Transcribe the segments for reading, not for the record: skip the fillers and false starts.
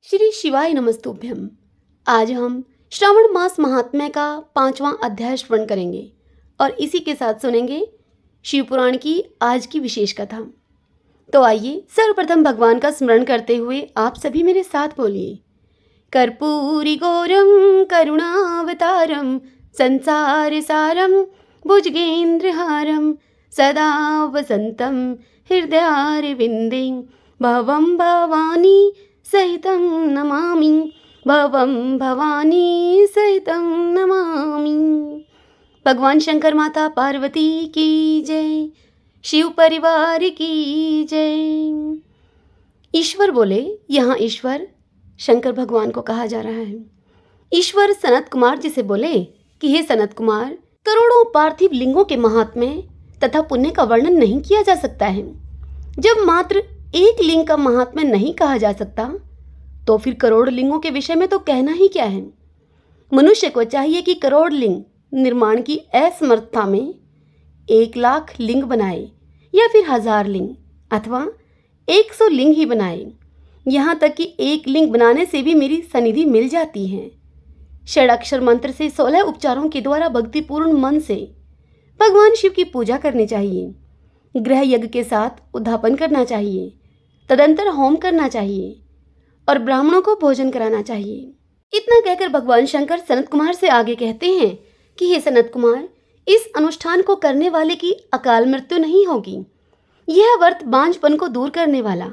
श्री शिवाय नमस्तुभ्यम। आज हम श्रावण मास महात्म्य का 5वां अध्याय श्रवण करेंगे और इसी के साथ सुनेंगे शिव पुराण की आज की विशेष कथा। तो आइए सर्वप्रथम भगवान का स्मरण करते हुए आप सभी मेरे साथ बोलिए। कर्पूरी गौरम करुणावतारम संसार सारम भुजगेन्द्रहारम सदा वसंतम हृदयारविंदे भवं भवानी सहितं नमामि भवं भवानी सहितं नमामि। भगवान शंकर माता पार्वती की जय, शिव परिवार की जय। ईश्वर बोले, यहाँ ईश्वर शंकर भगवान को कहा जा रहा है। ईश्वर सनत कुमार जी से बोले कि हे सनत कुमार, करोड़ों पार्थिव लिंगों के महात्म्य तथा पुण्य का वर्णन नहीं किया जा सकता है। जब मात्र एक लिंग का महात्म्य नहीं कहा जा सकता तो फिर करोड़ लिंगों के विषय में तो कहना ही क्या है। मनुष्य को चाहिए कि करोड़ लिंग निर्माण की असमर्थता में 1,00,000 लिंग बनाए या फिर 1000 लिंग अथवा 100 लिंग ही बनाए। यहाँ तक कि एक लिंग बनाने से भी मेरी सनिधि मिल जाती है। षडाक्षर मंत्र से 16 उपचारों के द्वारा भक्तिपूर्ण मन से भगवान शिव की पूजा करनी चाहिए। गृह यज्ञ के साथ उद्धापन करना चाहिए, तदंतर होम करना चाहिए और ब्राह्मणों को भोजन कराना चाहिए। इतना कहकर भगवान शंकर सनत कुमार से आगे कहते हैं कि हे सनत कुमार, इस अनुष्ठान को करने वाले की अकाल मृत्यु नहीं होगी। यह व्रत बांझपन को दूर करने वाला,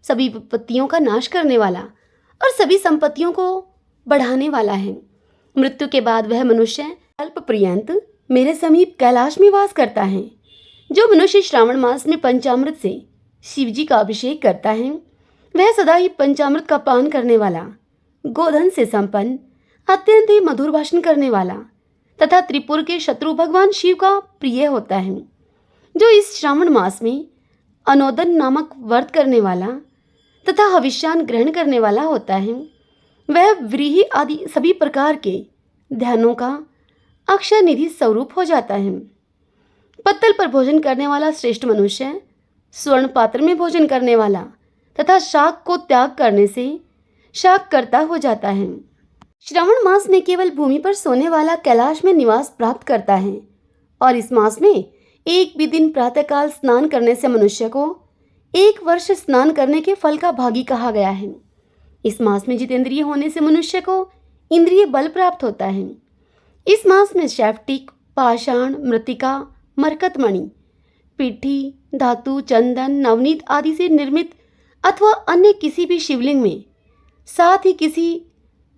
सभी विपत्तियों का नाश करने वाला और सभी संपत्तियों को बढ़ाने वाला है। मृत्यु के बाद वह मनुष्य अल्प पर्यंत मेरे समीप कैलाश में वास करता है। जो मनुष्य श्रावण मास में पंचामृत से शिव जी का अभिषेक करता है, वह सदा ही पंचामृत का पान करने वाला, गोधन से संपन्न, अत्यंत ही मधुर भाषण करने वाला तथा त्रिपुर के शत्रु भगवान शिव का प्रिय होता है। जो इस श्रावण मास में अनोदन नामक व्रत करने वाला तथा हविष्यान ग्रहण करने वाला होता है, वह व्रीहि आदि सभी प्रकार के ध्यानों का अक्षय निधि स्वरूप हो जाता है। पत्तल पर भोजन करने वाला श्रेष्ठ मनुष्य स्वर्ण पात्र में भोजन करने वाला तथा शाक को त्याग करने से शाक करता हो जाता है। श्रावण मास में केवल भूमि पर सोने वाला कैलाश में निवास प्राप्त करता है और इस मास में एक भी दिन प्रातःकाल स्नान करने से मनुष्य को 1 वर्ष स्नान करने के फल का भागी कहा गया है। इस मास में जितेंद्रिय होने से मनुष्य को इंद्रिय बल प्राप्त होता है। इस मास में शैफ्टिक, पाषाण, मृतिका, मरकतमणि, पिट्ठी, धातु, चंदन, नवनीत आदि से निर्मित अथवा अन्य किसी भी शिवलिंग में, साथ ही किसी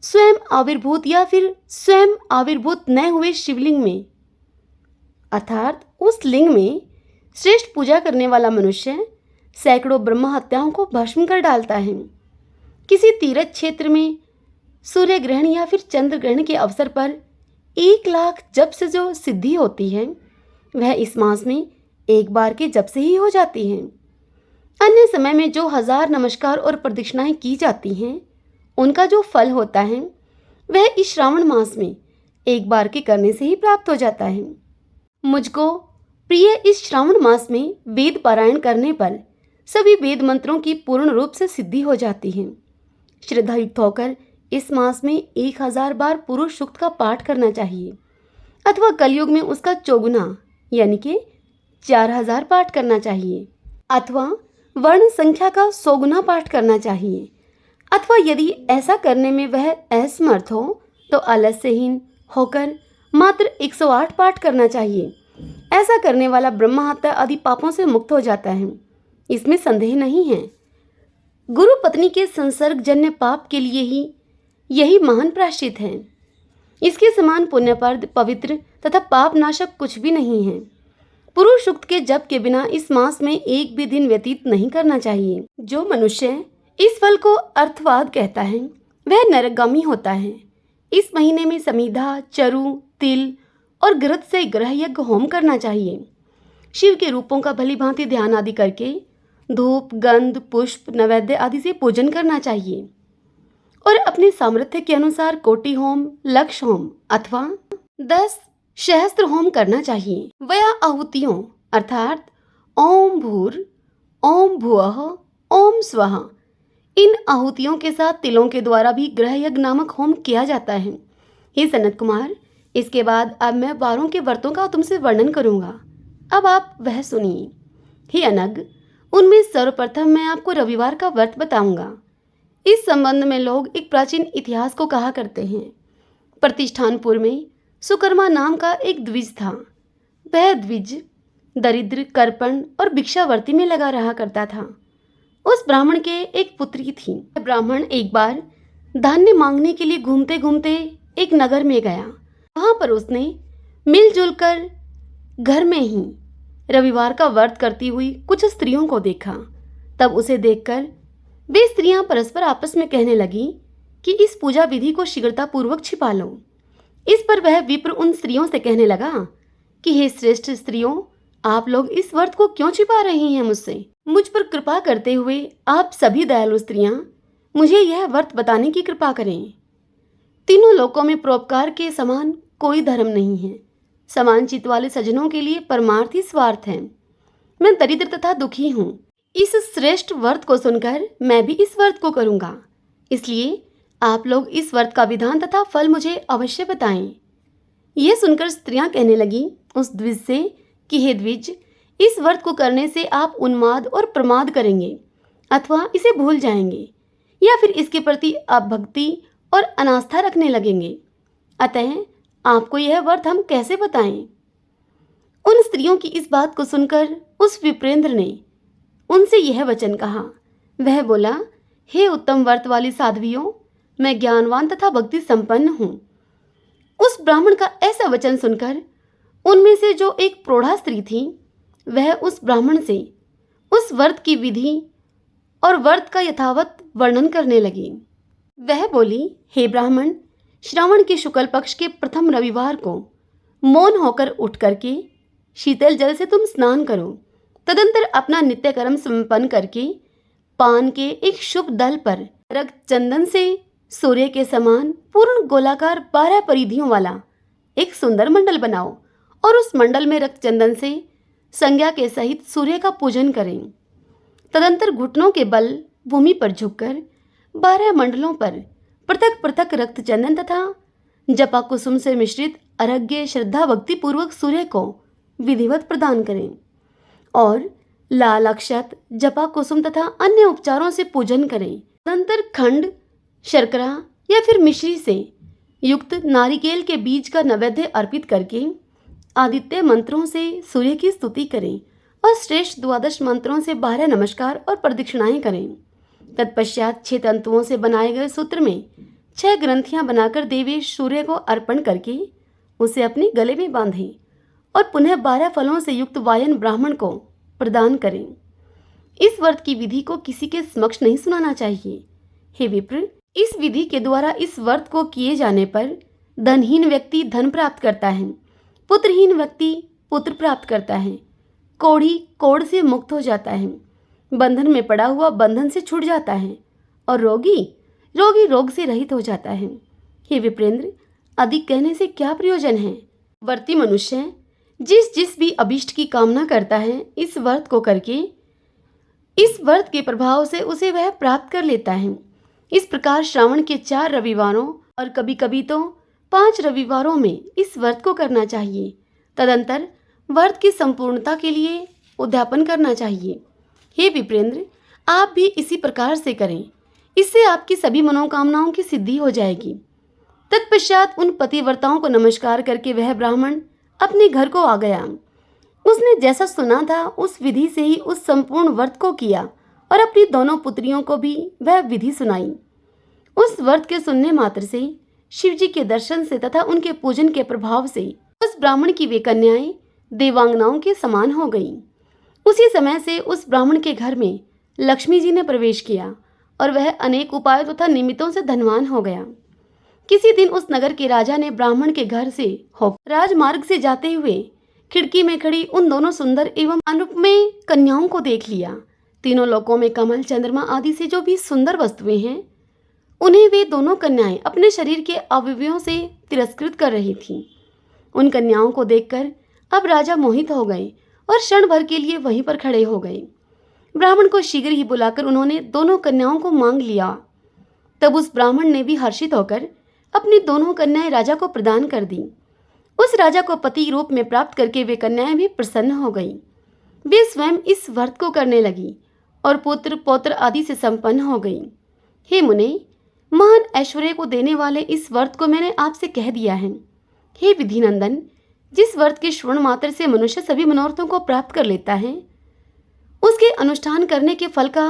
स्वयं आविर्भूत या फिर स्वयं आविर्भूत न हुए शिवलिंग में, अर्थात उस लिंग में श्रेष्ठ पूजा करने वाला मनुष्य सैकड़ों ब्रह्म हत्याओं को भस्म कर डालता है। किसी तीर्थ क्षेत्र में सूर्य ग्रहण या फिर चंद्र ग्रहण के अवसर पर 1,00,000 जप से जो सिद्धि होती है, वह इस मास में एक बार के जप से ही हो जाती है। अन्य समय में जो 1000 नमस्कार और प्रदक्षिणाएं की जाती हैं, उनका जो फल होता है वह इस श्रावण मास में एक बार के करने से ही प्राप्त हो जाता है। मुझको प्रिय इस श्रावण मास में वेद पारायण करने पर सभी वेद मंत्रों की पूर्ण रूप से सिद्धि हो जाती है। श्रद्धायुक्त होकर इस मास में 1000 बार पुरुष सूक्त का पाठ करना चाहिए अथवा कलयुग में उसका चौगुना यानी कि 4000 पाठ करना चाहिए अथवा वर्ण संख्या का 100 गुना पाठ करना चाहिए अथवा यदि ऐसा करने में वह असमर्थ हो तो आलस्यहीन होकर मात्र 108 पाठ करना चाहिए। ऐसा करने वाला ब्रह्म हत्या आदि पापों से मुक्त हो जाता है, इसमें संदेह नहीं है। गुरु पत्नी के संसर्गजन्य पाप के लिए ही यही महान प्रायश्चित है। इसके समान पुण्यप्रद, पवित्र तथा पाप नाशक कुछ भी नहीं है। पुरुष सूक्त के जप के बिना इस मास में एक भी दिन व्यतीत नहीं करना चाहिए। जो मनुष्य इस फल को अर्थवाद कहता है, वह नरकगामी होता है। इस महीने में समीधा, चरु, तिल और घृत से ग्रह यज्ञ होम करना चाहिए। शिव के रूपों का भली भांति ध्यान आदि करके धूप, गंध, पुष्प, नैवेद्य आदि से पूजन करना चाहिए और अपने सामर्थ्य के अनुसार कोटि होम, लक्ष होम अथवा 10 सहस्त्र होम करना चाहिए। वया आहुतियों अर्थात ओम भूर, ओम भुवः, ओम स्वः इन आहुतियों के साथ तिलों के द्वारा भी ग्रह यज्ञ नामक होम किया जाता है। हे सनत कुमार, इसके बाद अब मैं 12 के व्रतों का तुमसे वर्णन करूंगा। अब आप वह सुनिए। हे अनग, उनमें सर्वप्रथम मैं आपको रविवार का व्रत बताऊंगा। इस संबंध में लोग एक प्राचीन इतिहास को कहा करते हैं। प्रतिष्ठानपुर में सुकर्मा नाम का एक द्विज था। वह द्विज दरिद्र, कर्पण और भिक्षावर्ती में लगा रहा करता था। उस ब्राह्मण के एक पुत्री थी। ब्राह्मण एक बार धान्य मांगने के लिए घूमते घूमते एक नगर में गया। वहां पर उसने मिलजुल कर घर में ही रविवार का व्रत करती हुई कुछ स्त्रियों को देखा। तब उसे देखकर वे स्त्रियां परस्पर आपस में कहने लगी कि इस पूजा विधि को शीघ्रतापूर्वक छिपा लो। इस पर वह विप्र उन स्त्रियों से कहने लगा कि हे श्रेष्ठ स्त्रियों, आप लोग इस व्रत को क्यों छिपा रही हैं मुझसे? मुझ पर कृपा करते हुए आप सभी दयालु स्त्रियां मुझे यह व्रत बताने की कृपा करें। तीनों लोकों में परोपकार के समान कोई धर्म नहीं है। समान चित्त वाले सज्जनों के लिए परमार्थ ही स्वार्थ है। मैं दरिद्र तथा दुखी हूँ। इस श्रेष्ठ व्रत को सुनकर मैं भी इस व्रत को करूँगा। इसलिए आप लोग इस व्रत का विधान तथा फल मुझे अवश्य बताएं। यह सुनकर स्त्रियां कहने लगी उस द्विज से कि हे द्विज, इस व्रत को करने से आप उन्माद और प्रमाद करेंगे अथवा इसे भूल जाएंगे या फिर इसके प्रति अभक्ति और अनास्था रखने लगेंगे। अतः आपको यह व्रत हम कैसे बताएं? उन स्त्रियों की इस बात को सुनकर उस विप्रेंद्र ने उनसे यह वचन कहा। वह बोला, हे उत्तम व्रत वाली साध्वियों, मैं ज्ञानवान तथा भक्ति संपन्न हूँ। उस ब्राह्मण का ऐसा वचन सुनकर उनमें से जो एक प्रौढ़ा स्त्री थी, वह उस ब्राह्मण से उस व्रत की विधि और व्रत का यथावत वर्णन करने लगी। वह बोली, हे ब्राह्मण, श्रावण के शुक्ल पक्ष के प्रथम रविवार को मौन होकर उठ करके शीतल जल से तुम स्नान करो। तदंतर अपना नित्य कर्म संपन्न करके पान के एक शुभ दल पर रक्त चंदन से सूर्य के समान पूर्ण गोलाकार 12 परिधियों वाला एक सुंदर मंडल बनाओ और उस मंडल में रक्त चंदन से संज्ञा के सहित सूर्य का पूजन करें। तदंतर घुटनों के बल भूमि पर झुककर 12 मंडलों पर पृथक पृथक रक्त चंदन तथा जपा कुसुम से मिश्रित अर्घ्य श्रद्धा भक्ति पूर्वक सूर्य को विधिवत प्रदान करें और लाल अक्षत, जपा कुसुम तथा अन्य उपचारों से पूजन करें। तदंतर खंड, शर्करा या फिर मिश्री से युक्त नारिकेल के बीज का नैवेद्य अर्पित करके आदित्य मंत्रों से सूर्य की स्तुति करें और श्रेष्ठ 12 मंत्रों से 12 नमस्कार और प्रदक्षिणाएं करें। तत्पश्चात 6 तंतुओं से बनाए गए सूत्र में 6 ग्रंथियां बनाकर देवेश सूर्य को अर्पण करके उसे अपने गले में बांधें और पुनः 12 फलों से युक्त वायन ब्राह्मण को प्रदान करें। इस व्रत की विधि को किसी के समक्ष नहीं सुनाना चाहिए। हे विप्र, इस विधि के द्वारा इस व्रत को किए जाने पर धनहीन व्यक्ति धन प्राप्त करता है, पुत्रहीन व्यक्ति पुत्र प्राप्त करता है, कोढ़ी कोढ़ से मुक्त हो जाता है, बंधन में पड़ा हुआ बंधन से छूट जाता है और रोगी रोग से रहित हो जाता है। हे विप्रेंद्र, अधिक कहने से क्या प्रयोजन है? व्रती मनुष्य जिस भी अभिष्ट की कामना करता है, इस व्रत को करके इस व्रत के प्रभाव से उसे वह प्राप्त कर लेता है। इस प्रकार श्रावण के 4 रविवारों और कभी कभी तो 5 रविवारों में इस व्रत को करना चाहिए। तदंतर व्रत की संपूर्णता के लिए उद्यापन करना चाहिए। हे विप्रेंद्र, आप भी इसी प्रकार से करें, इससे आपकी सभी मनोकामनाओं की सिद्धि हो जाएगी। तत्पश्चात उन पतिव्रताओं को नमस्कार करके वह ब्राह्मण अपने घर को आ गया। उसने जैसा सुना था उस विधि से ही उस संपूर्ण व्रत को किया और अपनी दोनों पुत्रियों को भी वह विधि सुनाई। उस व्रत के सुनने मात्र से, शिवजी के दर्शन से तथा उनके पूजन के प्रभाव से उस ब्राह्मण की वे कन्याएं देवांगनाओं के समान हो गईं। उसी समय से उस ब्राह्मण के घर में लक्ष्मी जी ने प्रवेश किया और वह अनेक उपायों तथा निमित्तों से धनवान हो गया। किसी दिन उस नगर के राजा ने ब्राह्मण के घर से होकर राजमार्ग से जाते हुए खिड़की में खड़ी उन दोनों सुंदर एवं अनुपमेय कन्याओं को देख लिया। तीनों लोकों में कमल, चंद्रमा आदि से जो भी सुंदर वस्तुएं हैं, उन्हें वे दोनों कन्याएं अपने शरीर के अवयवों से तिरस्कृत कर रही थीं। उन कन्याओं को देखकर अब राजा मोहित हो गए और क्षण भर के लिए वहीं पर खड़े हो गए। ब्राह्मण को शीघ्र ही बुलाकर उन्होंने दोनों कन्याओं को मांग लिया। तब उस ब्राह्मण ने भी हर्षित होकर अपनी दोनों कन्याएं राजा को प्रदान कर दी। उस राजा को पति रूप में प्राप्त करके वे कन्याएं भी प्रसन्न हो गईं। वे स्वयं इस व्रत को करने लगी और पुत्र पौत्र आदि से संपन्न हो गई। हे मुने, महान ऐश्वर्य को देने वाले इस व्रत को मैंने आपसे कह दिया है। हे विधिनंदन, जिस व्रत के श्रवण मात्र से मनुष्य सभी मनोरथों को प्राप्त कर लेता है, उसके अनुष्ठान करने के फल का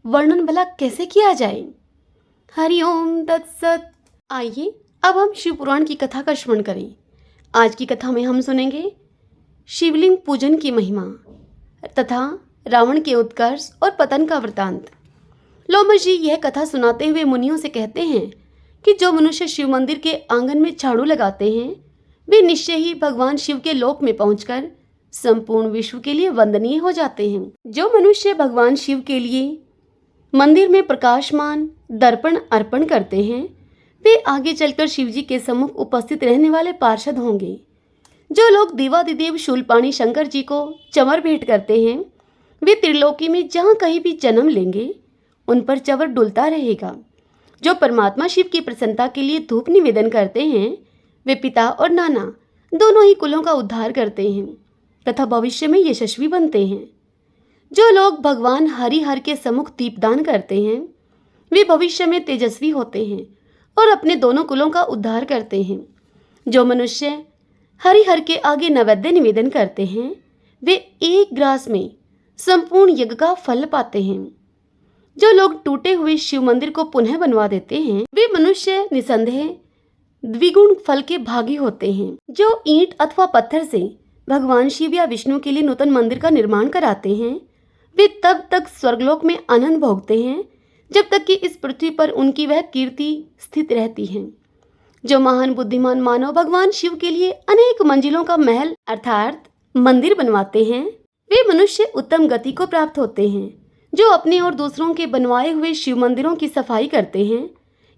वर्णन भला कैसे किया जाए। हरिओम तत्सत। आइए अब हम शिव पुराण की कथा का श्रवण करें। आज की कथा में हम सुनेंगे शिवलिंग पूजन की महिमा तथा रावण के उत्कर्ष और पतन का वृतांत। लोमश जी यह कथा सुनाते हुए मुनियों से कहते हैं कि जो मनुष्य शिव मंदिर के आंगन में झाड़ू लगाते हैं, वे निश्चय ही भगवान शिव के लोक में पहुंचकर संपूर्ण विश्व के लिए वंदनीय हो जाते हैं। जो मनुष्य भगवान शिव के लिए मंदिर में प्रकाशमान दर्पण अर्पण करते हैं, वे आगे चलकर शिव जी के सम्मुख उपस्थित रहने वाले पार्षद होंगे। जो लोग देवादिदेव शूलपाणी शंकर जी को चंवर भेंट करते हैं, वे त्रिलोकी में जहाँ कहीं भी जन्म लेंगे, उन पर चंवर डुलता रहेगा। जो परमात्मा शिव की प्रसन्नता के लिए धूप निवेदन करते हैं, वे पिता और नाना दोनों ही कुलों का उद्धार करते हैं तथा भविष्य में यशस्वी बनते हैं। जो लोग भगवान हरिहर के सम्मुख दीपदान करते हैं, वे भविष्य में तेजस्वी होते हैं और अपने दोनों कुलों का उद्धार करते हैं। जो मनुष्य हरिहर के आगे नैवेद्य निवेदन करते हैं, वे एक ग्रास में संपूर्ण यज्ञ का फल पाते हैं। जो लोग टूटे हुए शिव मंदिर को पुनः बनवा देते हैं, वे मनुष्य निसंदेह द्विगुण फल के भागी होते हैं। जो ईंट अथवा पत्थर से भगवान शिव या विष्णु के लिए नूतन मंदिर का निर्माण कराते हैं, वे तब तक स्वर्गलोक में आनंद भोगते हैं जब तक कि इस पृथ्वी पर उनकी वह कीर्ति स्थित रहती है। जो महान बुद्धिमान मानव भगवान शिव के लिए अनेक मंजिलों का महल अर्थात मंदिर बनवाते हैं, वे मनुष्य उत्तम गति को प्राप्त होते हैं। जो अपने और दूसरों के बनवाए हुए शिव मंदिरों की सफाई करते हैं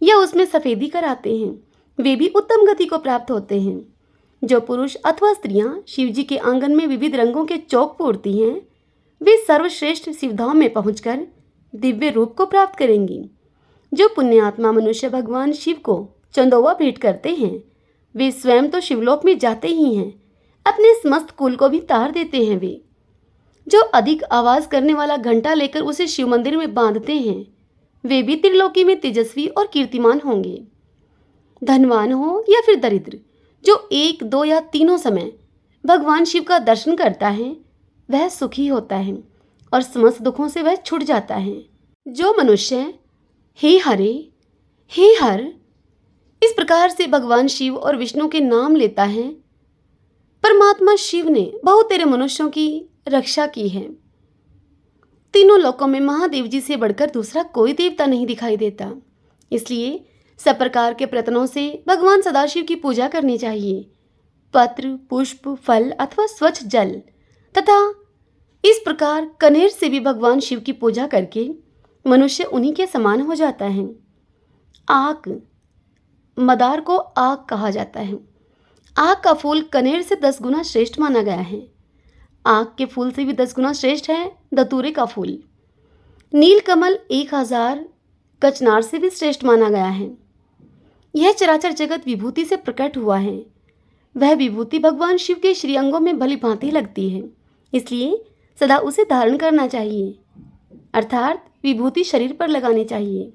या उसमें सफेदी कराते हैं, वे भी उत्तम गति को प्राप्त होते हैं। जो पुरुष अथवा स्त्रियां शिव जी के आंगन में विविध रंगों के चौक पूरती हैं, वे सर्वश्रेष्ठ शिवधाम में पहुंचकर दिव्य रूप को प्राप्त करेंगी। जो पुण्यात्मा मनुष्य भगवान शिव को चंदोवा भेंट करते हैं, वे स्वयं तो शिवलोक में जाते ही हैं, अपने समस्त कुल को भी तार देते हैं। वे जो अधिक आवाज करने वाला घंटा लेकर उसे शिव मंदिर में बांधते हैं, वे भी त्रिलोकी में तेजस्वी और कीर्तिमान होंगे। धनवान हो या फिर दरिद्र, जो एक दो या तीनों समय भगवान शिव का दर्शन करता है, वह सुखी होता है और समस्त दुखों से वह छूट जाता है। जो मनुष्य हे हरे हे हर इस प्रकार से भगवान शिव और विष्णु के नाम लेता है, परमात्मा शिव ने बहुत तेरे मनुष्यों की रक्षा की है। तीनों लोकों में महादेव जी से बढ़कर दूसरा कोई देवता नहीं दिखाई देता। इसलिए सब प्रकार के प्रयत्नों से भगवान सदाशिव की पूजा करनी चाहिए। पत्र, पुष्प, फल अथवा स्वच्छ जल तथा इस प्रकार कनेर से भी भगवान शिव की पूजा करके मनुष्य उन्हीं के समान हो जाता है। आक, मदार को आक कहा जाता है। आक का फूल कनेर से 10 गुना श्रेष्ठ माना गया है। आक के फूल से भी 10 गुना श्रेष्ठ है धतूरे का फूल। नीलकमल 1000 कचनार से भी श्रेष्ठ माना गया है। यह चराचर जगत विभूति से प्रकट हुआ है। वह विभूति भगवान शिव के श्रीअंगों में भली भांति लगती है, इसलिए सदा उसे धारण करना चाहिए, अर्थात विभूति शरीर पर लगानी चाहिए।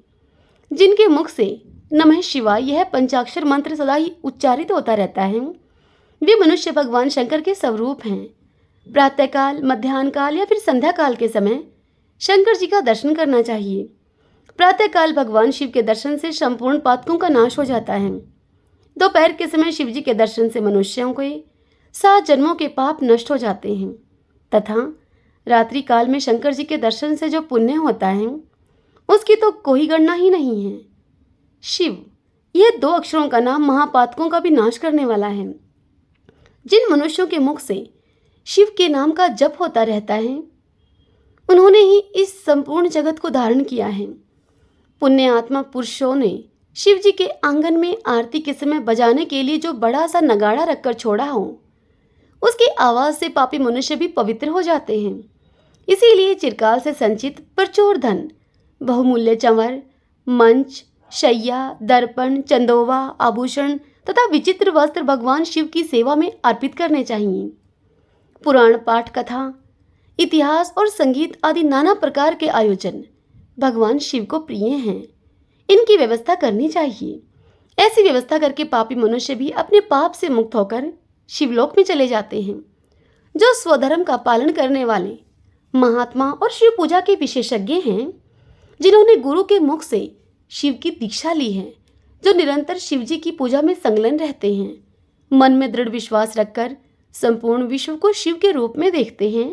जिनके मुख से नमः शिवाय यह पंचाक्षर मंत्र सदा ही उच्चारित होता रहता है, वे मनुष्य भगवान शंकर के स्वरूप हैं। प्रातःकाल, मध्याह्न काल या फिर संध्या काल के समय शंकर जी का दर्शन करना चाहिए। प्रातःकाल भगवान शिव के दर्शन से संपूर्ण पातकों का नाश हो जाता है। दोपहर के समय शिव जी के दर्शन से मनुष्यों के 7 जन्मों के पाप नष्ट हो जाते हैं तथा रात्रि काल में शंकर जी के दर्शन से जो पुण्य होता है, उसकी तो कोई गणना ही नहीं है। शिव, यह 2 अक्षरों का नाम महापातकों का भी नाश करने वाला है। जिन मनुष्यों के मुख से शिव के नाम का जप होता रहता है, उन्होंने ही इस संपूर्ण जगत को धारण किया है। पुण्य आत्मा पुरुषों ने शिव जी के आंगन में आरती के समय बजाने के लिए जो बड़ा सा नगाड़ा रखकर छोड़ा हो, उसकी आवाज से पापी मनुष्य भी पवित्र हो जाते हैं। इसीलिए चिरकाल से संचित प्रचुर धन, बहुमूल्य चंवर, मंच, शैया, दर्पण, चंदोवा, आभूषण तथा विचित्र वस्त्र भगवान शिव की सेवा में अर्पित करने चाहिए। पुराण पाठ, कथा, इतिहास और संगीत आदि नाना प्रकार के आयोजन भगवान शिव को प्रिय हैं। इनकी व्यवस्था करनी चाहिए। ऐसी व्यवस्था करके पापी मनुष्य भी अपने पाप से मुक्त होकर शिवलोक में चले जाते हैं। जो स्वधर्म का पालन करने वाले महात्मा और शिव पूजा के विशेषज्ञ हैं, जिन्होंने गुरु के मुख से शिव की दीक्षा ली है, जो निरंतर शिव जी की पूजा में संलग्न रहते हैं, मन में दृढ़ विश्वास रखकर संपूर्ण विश्व को शिव के रूप में देखते हैं,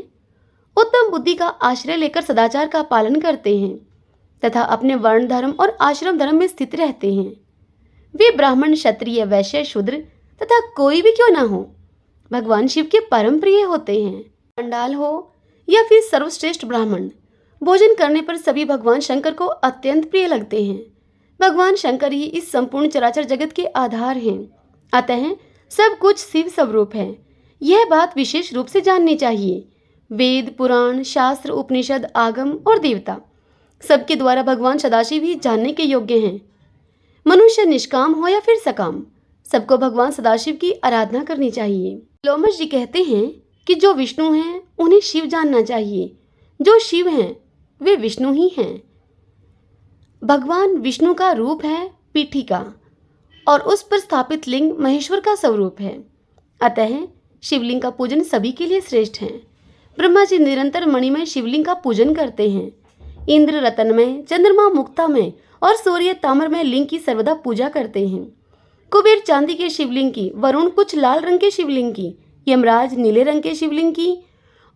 उत्तम बुद्धि का आश्रय लेकर सदाचार का पालन करते हैं तथा अपने वर्ण धर्म और आश्रम धर्म में स्थित रहते हैं, वे ब्राह्मण, क्षत्रिय, वैश्य, शूद्र तथा कोई भी क्यों ना हो, भगवान शिव के परम प्रिय होते हैं। पंडाल हो या फिर सर्वश्रेष्ठ ब्राह्मण, भोजन करने पर सभी भगवान शंकर को अत्यंत प्रिय लगते हैं। भगवान शंकर ही इस संपूर्ण चराचर जगत के आधार हैं। अतः सब कुछ शिव स्वरूप है, यह बात विशेष रूप से जाननी चाहिए। वेद, पुराण, शास्त्र, उपनिषद, आगम और देवता सबके द्वारा भगवान सदाशिव ही जानने के योग्य हैं। मनुष्य निष्काम हो या फिर सकाम, सबको भगवान सदाशिव की आराधना करनी चाहिए। लोमश जी कहते हैं कि जो विष्णु हैं उन्हें शिव जानना चाहिए, जो शिव हैं वे विष्णु ही हैं। भगवान विष्णु का रूप है पीठिका और उस पर स्थापित लिंग महेश्वर का स्वरूप है। अतः शिवलिंग का पूजन सभी के लिए श्रेष्ठ है। ब्रह्मा जी निरंतर मणिमय शिवलिंग का पूजन करते हैं। इंद्र रतनमय, चंद्रमा मुक्तामय और सूर्य ताम्रमय लिंग की सर्वदा पूजा करते हैं। कुबेर चांदी के शिवलिंग की, वरुण कुछ लाल रंग के शिवलिंग की, यमराज नीले रंग के शिवलिंग की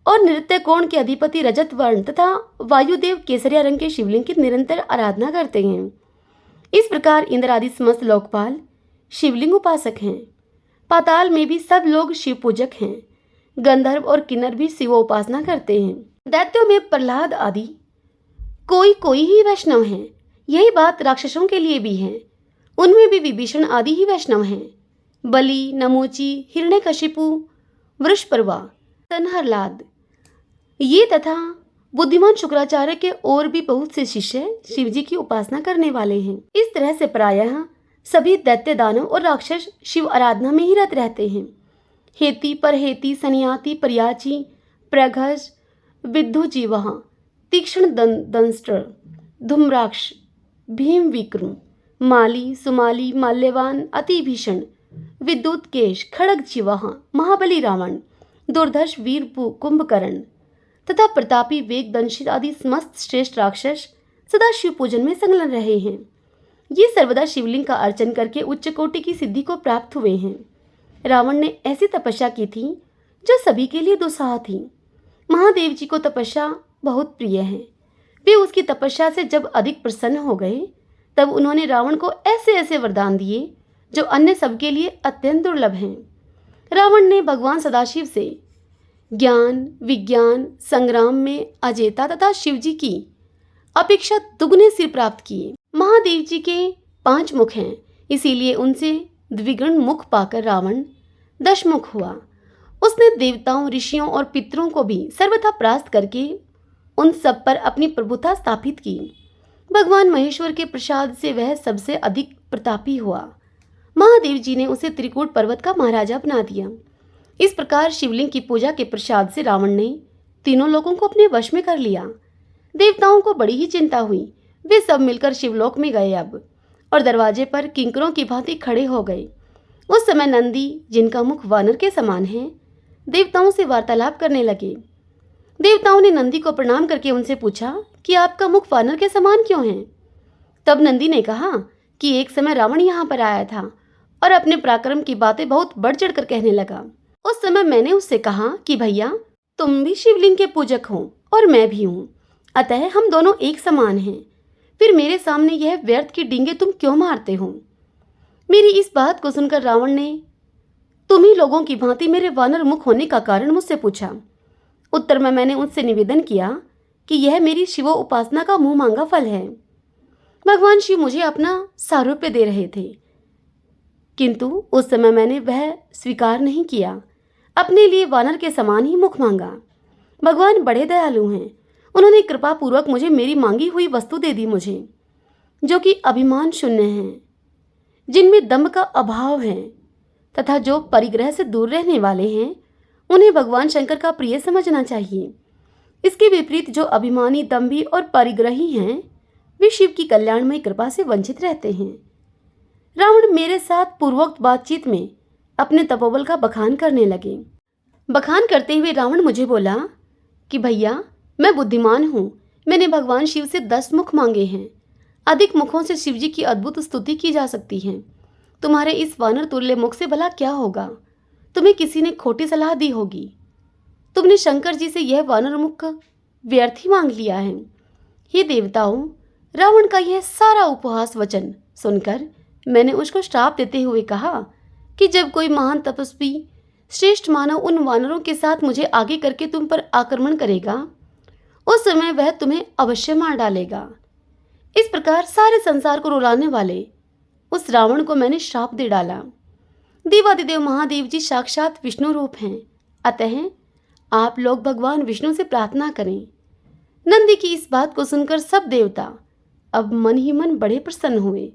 और नृत्य कोण के अधिपति रजत वर्ण तथा वायुदेव केसरिया रंग के शिवलिंग की निरंतर आराधना करते हैं। इस प्रकार इंद्र आदि समस्त लोकपाल शिवलिंग उपासक हैं। पाताल में भी सब लोग शिव पूजक हैं। गंधर्व और किन्नर भी शिव उपासना करते हैं। दैत्यों में प्रहलाद आदि कोई कोई ही वैष्णव हैं। यही बात राक्षसों के लिए भी है। उनमें भी विभीषण आदि ही वैष्णव हैं। बलि, नमूची, हिरण्यकशिपु, वृषपर्वा, संहरलाद ये तथा बुद्धिमान शुक्राचार्य के और भी बहुत से शिष्य शिवजी की उपासना करने वाले हैं। इस तरह से प्रायः सभी दैत्य, दानव और राक्षस शिव आराधना में ही रत रहते हैं। हेती, परहेती, सनियाती, परियाची, प्रघस, विद्धुजीवः, तीक्ष्ण दंष्ट्र, धूम्राक्ष, भीम विक्रम, माली, सुमाली, माल्यवान, अति भीषण, विद्युत केश, खड़ग जीवः, महाबली रावण, दुर्धर्ष वीर कुंभकर्ण तथा प्रतापी वेग दंशित आदि समस्त श्रेष्ठ राक्षस सदा शिव पूजन में संलग्न रहे हैं। ये सर्वदा शिवलिंग का अर्चन करके उच्च कोटि की सिद्धि को प्राप्त हुए हैं। रावण ने ऐसी तपस्या की थी जो सभी के लिए दुस्साह थी। महादेव जी को तपस्या बहुत प्रिय है। वे उसकी तपस्या से जब अधिक प्रसन्न हो गए तब उन्होंने रावण को ऐसे ऐसे वरदान दिए जो अन्य सबके लिए अत्यंत दुर्लभ हैं। रावण ने भगवान सदाशिव से ज्ञान, विज्ञान, संग्राम में अजेता तथा शिवजी की अपेक्षा दुगने सिर प्राप्त किए। महादेव जी के 5 मुख हैं, इसीलिए उनसे द्विगुण मुख पाकर रावण दशमुख हुआ। उसने देवताओं, ऋषियों और पितरों को भी सर्वथा परास्त करके उन सब पर अपनी प्रभुता स्थापित की। भगवान महेश्वर के प्रसाद से वह सबसे अधिक प्रतापी हुआ। महादेव जी ने उसे त्रिकूट पर्वत का महाराजा बना दिया। इस प्रकार शिवलिंग की पूजा के प्रसाद से रावण ने तीनों लोगों को अपने वश में कर लिया। देवताओं को बड़ी ही चिंता हुई। वे सब मिलकर शिवलोक में गए अब और दरवाजे पर किंकरों की भांति खड़े हो गए। उस समय नंदी, जिनका मुख वानर के समान है, देवताओं से वार्तालाप करने लगे। देवताओं ने नंदी को प्रणाम करके उनसे पूछा कि आपका मुख वानर के समान क्यों है। तब नंदी ने कहा कि एक समय रावण यहाँ पर आया था और अपने पराक्रम की बातें बहुत बढ़ चढ़ कर कहने लगा। उस समय मैंने उससे कहा कि भैया, तुम भी शिवलिंग के पूजक हो और मैं भी हूँ, अतः हम दोनों एक समान हैं। फिर मेरे सामने यह व्यर्थ की डींगे तुम क्यों मारते हो। मेरी इस बात को सुनकर रावण ने तुम ही लोगों की भांति मेरे वानर मुख होने का कारण मुझसे पूछा। उत्तर में मैंने उससे निवेदन किया कि यह मेरी शिव उपासना का मुंह मांगा फल है। भगवान शिव मुझे अपना सारूप्य दे रहे थे, किंतु उस समय मैंने वह स्वीकार नहीं किया। अपने लिए वानर के समान ही मुख मांगा। भगवान बड़े दयालु हैं, उन्होंने कृपा पूर्वक मुझे मेरी मांगी हुई वस्तु दे दी मुझे, जो कि अभिमान शून्य हैं, जिनमें दम्भ का अभाव है तथा जो परिग्रह से दूर रहने वाले हैं, उन्हें भगवान शंकर का प्रिय समझना चाहिए। इसके विपरीत जो अभिमानी, दम्भी और परिग्रही हैं, वे शिव की कल्याणमयी कृपा से वंचित रहते हैं। रावण मेरे साथ पूर्वोक्त बातचीत में अपने तपोबल का बखान करने लगे। बखान करते हुए रावण मुझे बोला कि भैया, मैं बुद्धिमान हूँ। मैंने भगवान शिव से 10 मुख मांगे हैं। अधिक मुखों से शिव जी की अद्भुत स्तुति की जा सकती है। तुम्हारे इस वानर तुल्य मुख से भला क्या होगा? तुम्हें किसी ने खोटी सलाह दी होगी। तुमने शंकर जी से यह वानर मुख व्यर्थ ही मांग लिया है। हे देवताओं, रावण का यह सारा उपहास वचन सुनकर मैंने उसको श्राप देते हुए कहा कि जब कोई महान तपस्वी, श्रेष्ठ मानव उन वानरों के साथ मुझे आगे करके तुम पर आक्रमण करेगा, उस समय वह तुम्हें अवश्य मार डालेगा। इस प्रकार सारे संसार को रुलाने वाले उस रावण को मैंने श्राप दे डाला। देवादिदेव महादेव जी साक्षात विष्णु रूप हैं, अतः आप लोग भगवान विष्णु से प्रार्थना करें। नंदी की इस बात को सुनकर सब देवता अब मन ही मन बड़े प्रसन्न हुए।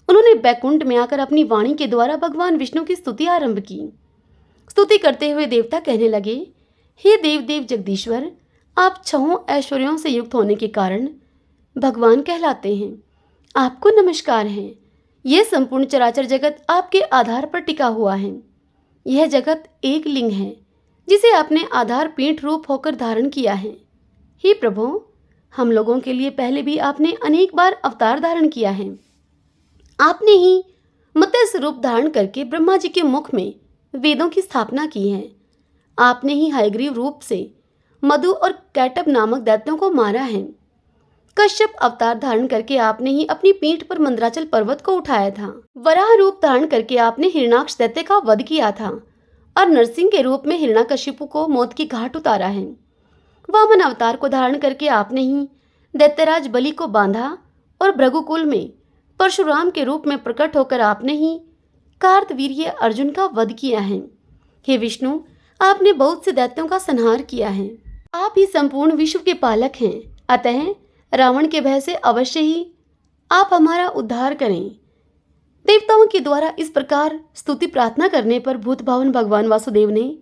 उन्होंने बैकुंठ में आकर अपनी वाणी के द्वारा भगवान विष्णु की स्तुति आरंभ की। स्तुति करते हुए देवता कहने लगे, हे देव देव जगदीश्वर, आप 6 ऐश्वर्यों से युक्त होने के कारण भगवान कहलाते हैं। आपको नमस्कार है। यह संपूर्ण चराचर जगत आपके आधार पर टिका हुआ है। यह जगत एक लिंग है जिसे आपने आधार पीठ रूप होकर धारण किया है। हे प्रभु, हम लोगों के लिए पहले भी आपने अनेक बार अवतार धारण किया है। आपने ही मत्स्य रूप धारण करके ब्रह्मा जी के मुख में वेदों की स्थापना की है। आपने ही हयग्रीव रूप से मधु और कैटब नामक दैत्यों को मारा है। कश्यप अवतार धारण करके आपने ही अपनी पीठ पर मंदराचल पर्वत को उठाया था। वराह रूप धारण करके आपने हिरणाक्ष दैत्य का वध किया था और नरसिंह के रूप में हिरण्याकशिपु को मौत की घाट उतारा है। वामन अवतार को धारण करके आपने ही दैत्यराज बलि को बांधा और भृगुकुल में परशुराम के रूप में प्रकट होकर आपने ही कार्तवीर्य अर्जुन का वध किया है। हे विष्णु, आपने बहुत से दैत्यों का संहार किया है। आप ही संपूर्ण विश्व के पालक हैं, अतः रावण के भय से अवश्य ही आप हमारा उद्धार करें। देवताओं के द्वारा इस प्रकार स्तुति प्रार्थना करने पर भूत भावन भगवान वासुदेव ने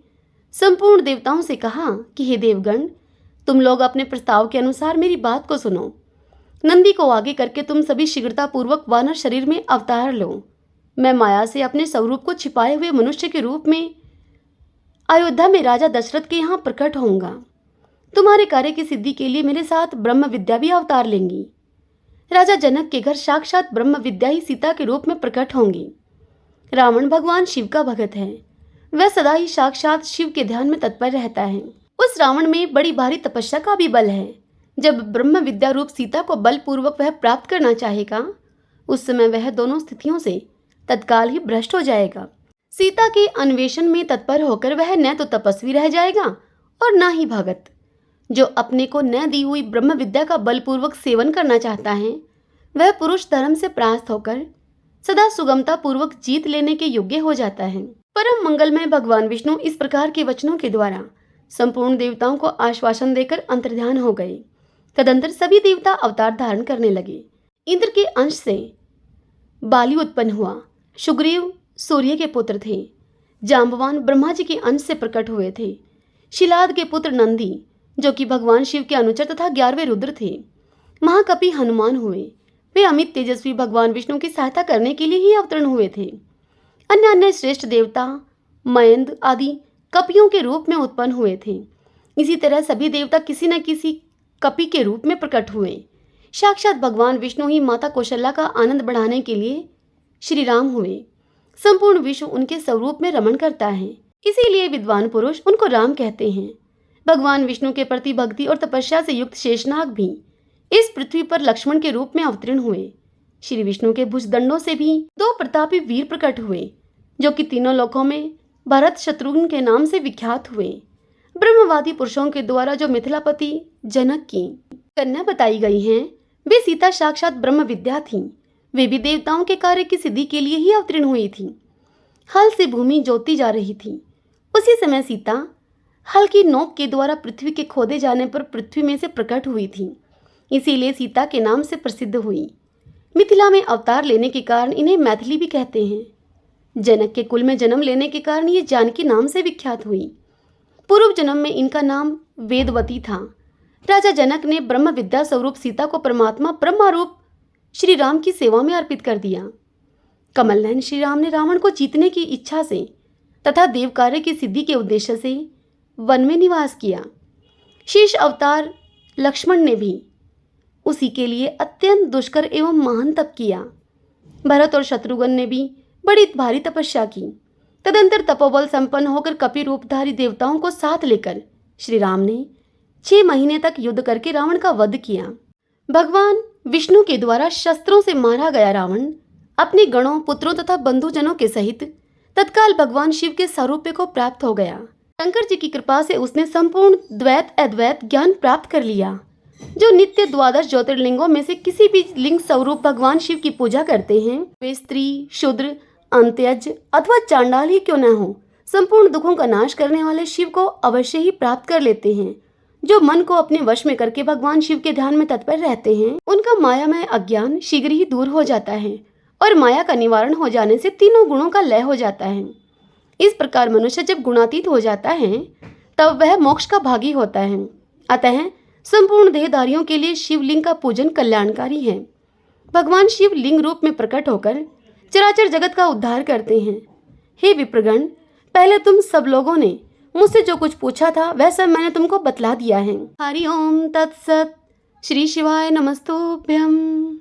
संपूर्ण देवताओं से कहा कि हे देवगण, तुम लोग अपने प्रस्ताव के अनुसार मेरी बात को सुनो। नंदी को आगे करके तुम सभी शीघ्रता पूर्वक वानर शरीर में अवतार लो। मैं माया से अपने स्वरूप को छिपाए हुए मनुष्य के रूप में अयोध्या में राजा दशरथ के यहाँ प्रकट होऊंगा। तुम्हारे कार्य की सिद्धि के लिए मेरे साथ ब्रह्म विद्या भी अवतार लेंगी। राजा जनक के घर साक्षात ब्रह्म विद्या ही सीता के रूप में प्रकट होंगी। रावण भगवान शिव का भगत है। वह सदा ही साक्षात शिव के ध्यान में तत्पर रहता है। उस रावण में बड़ी भारी तपस्या का भी बल है। जब ब्रह्म विद्या रूप सीता को बलपूर्वक वह प्राप्त करना चाहेगा, उस समय वह दोनों स्थितियों से तत्काल ही भ्रष्ट हो जाएगा। सीता के अन्वेषण में तत्पर होकर वह न तो तपस्वी रह जाएगा और न ही भगत। जो अपने को न दी हुई ब्रह्म विद्या का बलपूर्वक सेवन करना चाहता है, वह पुरुष धर्म से परास्त होकर सदा सुगमता पूर्वक जीत लेने के योग्य हो जाता है। परम मंगलमय भगवान विष्णु इस प्रकार के वचनों के द्वारा संपूर्ण देवताओं को आश्वासन देकर अंतर्ध्यान हो गए। तदंतर सभी देवता अवतार धारण करने लगे। इंद्र के अंश से बाली उत्पन्न हुआ। सुग्रीव सूर्य के पुत्र थे। जाम्बवान ब्रह्मा जी के अंश से प्रकट हुए थे। शिलाद के पुत्र नंदी, जो कि भगवान शिव के अनुचर तथा 11वें रुद्र थे। महाकपि हनुमान हुए। वे अमित तेजस्वी भगवान विष्णु की सहायता करने के लिए ही अवतरण हुए थे। अन्य अन्य श्रेष्ठ देवता मयंद आदि कपियों के रूप में उत्पन्न हुए थे। इसी तरह सभी देवता किसी न किसी कपि के रूप में प्रकट हुए। साक्षात भगवान विष्णु ही माता कौशल्या का आनंद बढ़ाने के लिए श्री राम हुए। संपूर्ण विश्व उनके स्वरूप में रमण करता है, इसीलिए विद्वान पुरुष उनको राम कहते हैं। भगवान विष्णु के प्रति भक्ति और तपस्या से युक्त शेषनाग भी इस पृथ्वी पर लक्ष्मण के रूप में अवतीर्ण हुए। श्री विष्णु के भुजदंडों से भी 2 प्रतापी वीर प्रकट हुए, जो कि तीनों लोकों में भरत शत्रुघ्न के नाम से विख्यात हुए। ब्रह्मवादी पुरुषों के द्वारा जो मिथिलापति जनक की कन्या बताई गई हैं, वे सीता साक्षात ब्रह्म विद्या थी। वे भी देवताओं के कार्य की सिद्धि के लिए ही अवतीर्ण हुई थी। हल से भूमि जोती जा रही थी। उसी समय सीता हल्की नोक के द्वारा पृथ्वी के खोदे जाने पर पृथ्वी में से प्रकट हुई थी, इसीलिए सीता के नाम से प्रसिद्ध हुई। मिथिला में अवतार लेने के कारण इन्हें मैथिली भी कहते हैं। जनक के कुल में जन्म लेने के कारण ये जानकी नाम से विख्यात हुई। पूर्व जन्म में इनका नाम वेदवती था। राजा जनक ने ब्रह्म विद्या स्वरूप सीता को परमात्मा ब्रह्मारूप श्री राम की सेवा में अर्पित कर दिया। कमल नयन श्री राम ने रावण को जीतने की इच्छा से तथा देव कार्य की सिद्धि के उद्देश्य से वन में निवास किया। शेष अवतार लक्ष्मण ने भी उसी के लिए अत्यंत दुष्कर एवं महान तप किया। भरत और शत्रुघ्न ने भी बड़ी भारी तपस्या की। तदंतर तपोबल संपन्न होकर कपि रूपधारी देवताओं को साथ लेकर श्री राम ने 6 महीने तक युद्ध करके रावण का वध किया। भगवान विष्णु के द्वारा शस्त्रों से मारा गया रावण अपने गणों, पुत्रों तथा बंधुजनों के सहित तत्काल भगवान शिव के सारूप्य को प्राप्त हो गया। शंकर जी की कृपा से उसने संपूर्ण द्वैत अद्वैत ज्ञान प्राप्त कर लिया। जो नित्य 12 ज्योतिर्लिंगों में से किसी भी लिंग स्वरूप भगवान शिव की पूजा करते हैं, वे स्त्री, शूद्र, अंत्यज अथवा चांडाल ही क्यों न हो, संपूर्ण दुखों का नाश करने वाले शिव को अवश्य ही प्राप्त कर लेते हैं। जो मन को अपने वश में करके भगवान शिव के ध्यान में तत्पर रहते हैं, उनका मायामय अज्ञान शीघ्र ही दूर हो जाता है और माया का निवारण हो जाने से तीनों गुणों का लय हो जाता है। इस प्रकार मनुष्य जब गुणातीत हो जाता है तब वह मोक्ष का भागी होता है। अतः संपूर्ण देहधारियों के लिए शिवलिंग का पूजन कल्याणकारी है। भगवान शिव लिंग रूप में प्रकट होकर चराचर जगत का उद्धार करते हैं। हे विप्रगण, पहले तुम सब लोगों ने मुझसे जो कुछ पूछा था वह सब मैंने तुमको बतला दिया है। हरि ओम तत्सत। श्री शिवाय नमस्तुभ्यम।